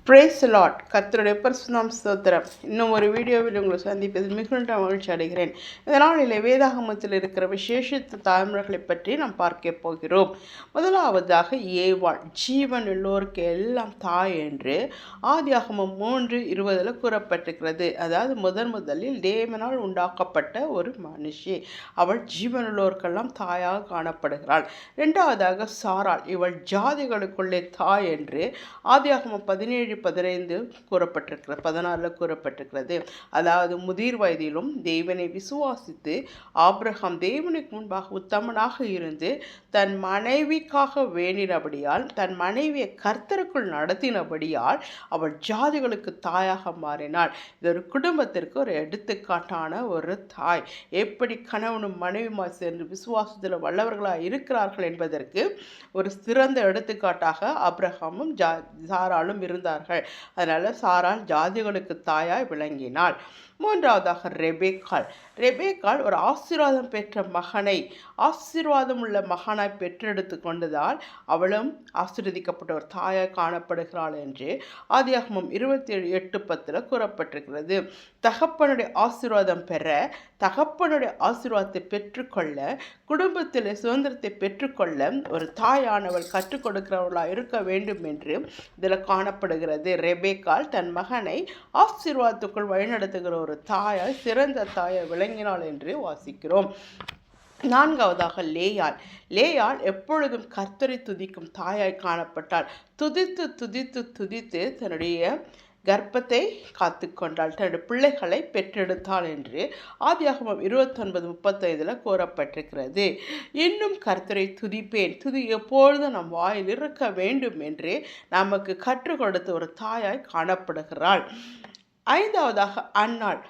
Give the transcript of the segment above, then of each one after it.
Price Lord. கர்த்தருடைய பரிசுத்தம் ஸ்தோத்திரம். இன்னும் ஒரு வீடியோவில் உங்களை சந்திப்பதில் மிகுந்த மகிழ்ச்சி அடைகிறேன். இதனால் வேதாகமத்தில் இருக்கிற விசேஷித்த தாய்மொழிகளை பற்றி நாம் பார்க்க போகிறோம். முதலாவதாக ஏவாள். ஜீவன் எல்லோருக்கு எல்லாம் தாய் என்று ஆதியாகமம் 3:20 கூறப்பட்டிருக்கிறது. அதாவது முதலில் தேவனால் உண்டாக்கப்பட்ட ஒரு மனுஷி. அவள் ஜீவன் எல்லோருக்கெல்லாம் தாயாக காணப்படுகிறாள். இரண்டாவதாக சாராள். இவள் ஜாதிகளுக்குள்ளே தாய் என்று ஆதியாகமம் 17:15 கூறப்பட்டிருக்கிறது, 16 கூறப்பட்டிருக்கிறது. அதாவது முதிர் வயதிலும் தேவனை விசுவாசித்து ஆபிரகாம் தேவனுக்கு முன்பாக உத்தமனாக இருந்து தன் மனைவிக்காக வேண்டினபடியால், தன் மனைவியை கர்த்தருக்குள் நடத்தினபடியால் அவள் ஜாதிகளுக்கு தாயாக மாறினாள். இது ஒரு குடும்பத்திற்கு ஒரு எடுத்துக்காட்டான ஒரு தாய். எப்படி கணவனும் மனைவியுமா சேர்ந்து விசுவாசத்தில் வல்லவர்களாக இருக்கிறார்கள் என்பதற்கு ஒரு சிறந்த எடுத்துக்காட்டாக ஆபிரகாமும் சாராளும் இருந்தார்கள். அதனால சாராள் ஜாதிகளுக்கு தாயாய் விளங்கினாள். மூன்றாவதாக ரெபேக்காள் ஒரு ஆசீர்வாதம் பெற்ற மகனை, ஆசீர்வாதம் உள்ள மகனாய் பெற்றெடுத்து கொண்டதால் அவளும் ஆசீர்வதிக்கப்பட்ட ஒரு தாயாய் காணப்படுகிறாள் என்று ஆதியாகமம் 27:8-10 கூறப்பட்டிருக்கிறது. தகப்பனுடைய ஆசீர்வாதம் பெற, தகப்பனுடைய ஆசீர்வாதத்தை பெற்றுக்கொள்ள, குடும்பத்தில் சுதந்திரத்தை பெற்றுக்கொள்ள ஒரு தாயானவள் கற்றுக் கொடுக்கிறவர்களாக இருக்க வேண்டும் என்று இதில் காணப்படுகிறது. ரெபேக்காள் தன் மகனை ஆசீர்வாதத்துக்குள் வழிநடத்துகிற ஒரு தாயாய், சிறந்த தாயாய் விளங்கினாள் என்று வாசிக்கிறோம். நான்காவதாக லேயாள் எப்பொழுதும் கர்த்தரை துதிக்கும் தாயாய் காணப்பட்டாள். துதித்து தன்னுடைய கர்ப்பத்தை காத்து கொண்டாள், தன்னுடைய பிள்ளைகளை பெற்றெடுத்தாள் என்று ஆதியாகமம் 29:35 கூறப்பட்டிருக்கிறது. இன்னும் கர்த்தரை துதிப்பேன், துதி எப்பொழுதும் நம் வாயில் இருக்க வேண்டும் என்று நமக்கு கற்றுக் கொடுத்த ஒரு தாயாய் காணப்படுகிறாள். ஐந்தாவதாக அன்னாள்.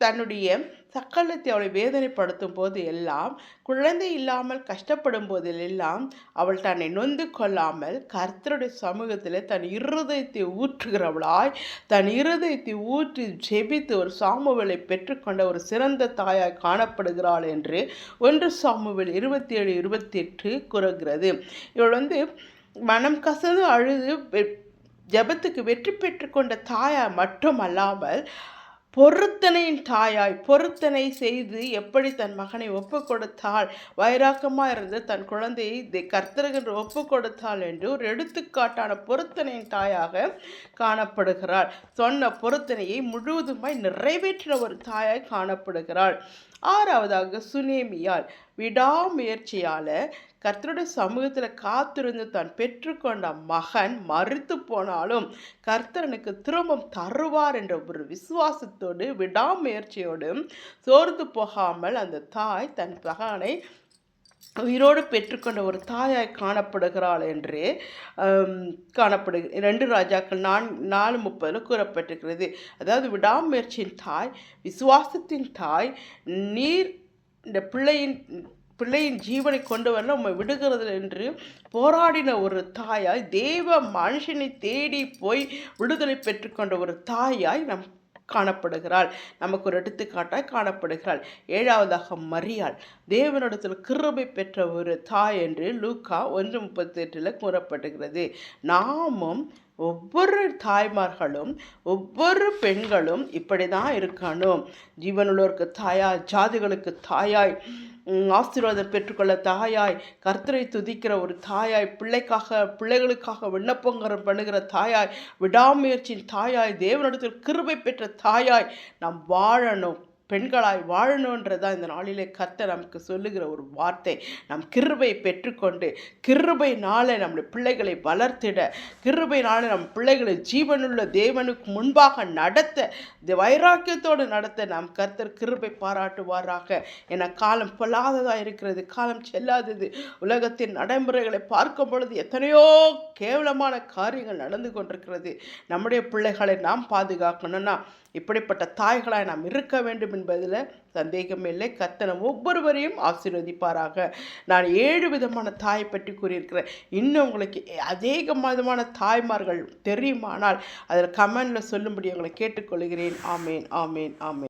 தன்னுடைய சக்கலத்தை அவளை வேதனைப்படுத்தும் போது எல்லாம், குழந்தை இல்லாமல் கஷ்டப்படும் போதெல்லாம் அவள் தன்னை நொந்து கொள்ளாமல் கர்த்தருடைய சமூகத்தில் தன் இருதயத்தை ஊற்றுகிறவளாய், தன் இருதயத்தை ஊற்றி ஜெபித்து ஒரு சாமுவேலை பெற்றுக்கொண்ட ஒரு சிறந்த தாயாய் காணப்படுகிறாள் என்று 1 சாமுவேல் 27:28 கூறுகிறது. இவள் மனம் கசந்து அழுது ஜெபத்துக்கு வெற்றி பெற்று கொண்ட தாயாய் மட்டுமல்லாமல் பொருத்தனையின் தாயாய், பொருத்தனை செய்து எப்படி தன் மகனை ஒப்பு கொடுத்தாள், வைராக்கமாக இருந்து தன் குழந்தையை கர்த்தருக்கு ஒப்பு கொடுத்தாள் என்று ஒரு எடுத்துக்காட்டான பொருத்தனையின் தாயாக காணப்படுகிறாள். சொன்ன பொருத்தனையை முழுவதுமாய் நிறைவேற்றின ஒரு தாயாய் காணப்படுகிறாள். ஆறாவதாக சுனேமியாள். விடாமுயற்சியால் கர்த்தருடைய சமூகத்தில் காத்திருந்து தான் பெற்றுக்கொண்ட மகன் மரித்து போனாலும் கர்த்தரனுக்கு திரும்பம் தருவார் என்ற ஒரு விசுவாசத்தோடு, விடாமுயற்சியோடு, சோர்ந்து போகாமல் அந்த தாய் தன் மகனை உயிரோடு பெற்றுக்கொண்ட ஒரு தாயாய் காணப்படுகிறாள் என்று 2 ராஜாக்கள் 4:30 கூறப்பட்டிருக்கிறது. அதாவது விடாமுயற்சியின் தாய், விசுவாசத்தின் தாய், நீர் இந்த பிள்ளையின் ஜீவனை கொண்டு வரல உண்மை விடுகிறது என்று போராடின ஒரு தாயாய், தேவ மனுஷனை தேடி போய் விடுதலை பெற்றுக்கொண்ட ஒரு தாயாய் காணப்படுகிறாள். நமக்கு ஒரு எடுத்துக்காட்டாய் காணப்படுகிறாள். ஏழாவதாக மரியாள். தேவனிடத்தில் கிருபை பெற்ற ஒரு தாய் என்று லூக்கா 1:38 கூறப்பட்டுகிறது. நாமும் ஒவ்வொரு தாய்மார்களும், ஒவ்வொரு பெண்களும் இப்படி தான் இருக்கணும். ஜீவனுள்ளோருக்கு தாயாய், ஜாதிகளுக்கு தாயாய், ஆசீர்வாதம் பெற்றுக்கொள்ள தாயாய், கர்த்தரை துதிக்கிற ஒரு தாயாய், பிள்ளைகளுக்காக விண்ணப்பங்கள் பண்ணுகிற தாயாய், விடாமுயற்சியின் தாயாய், தேவனிடத்தில் கிருபை பெற்ற தாயாய் நாம் வாழணும், பெண்களாய் வாழணுன்றதான் இந்த நாளிலே கர்த்தர் நமக்கு சொல்லுகிற ஒரு வார்த்தை. நம் கிருபை பெற்றுக்கொண்டு, கிருபையினால நம்முடைய பிள்ளைகளை வளர்த்திட, கிருபையினால நம் பிள்ளைகளை ஜீவனுள்ள தேவனுக்கு முன்பாக நடத்த, வைராக்கியத்தோடு நடத்த நாம் கர்த்தர் கிருபை பாராட்டுவாராக. என காலம் பொல்லாததாக இருக்கிறது, காலம் செல்லாதது. உலகத்தின் நடைமுறைகளை பார்க்கும் பொழுது எத்தனையோ கேவலமான காரியங்கள் நடந்து கொண்டிருக்கிறது. நம்முடைய பிள்ளைகளை நாம் பாதுகாக்கணும்னா இப்படிப்பட்ட தாய்களாய் நாம் இருக்க வேண்டும் என்பதில் சந்தேகமில்லை. கர்த்தர் ஒவ்வொருவரையும் ஆசீர்வதிப்பாராக. நான் 7 விதமான தாயை பற்றி கூறியிருக்கிறேன். இன்னும் உங்களுக்கு அநேக விதமான தாய்மார்கள் தெரியுமானால் அதில் கமெண்டில் சொல்லும்படி உங்களை கேட்டுக்கொள்கிறேன். ஆமேன், ஆமேன், ஆமேன்.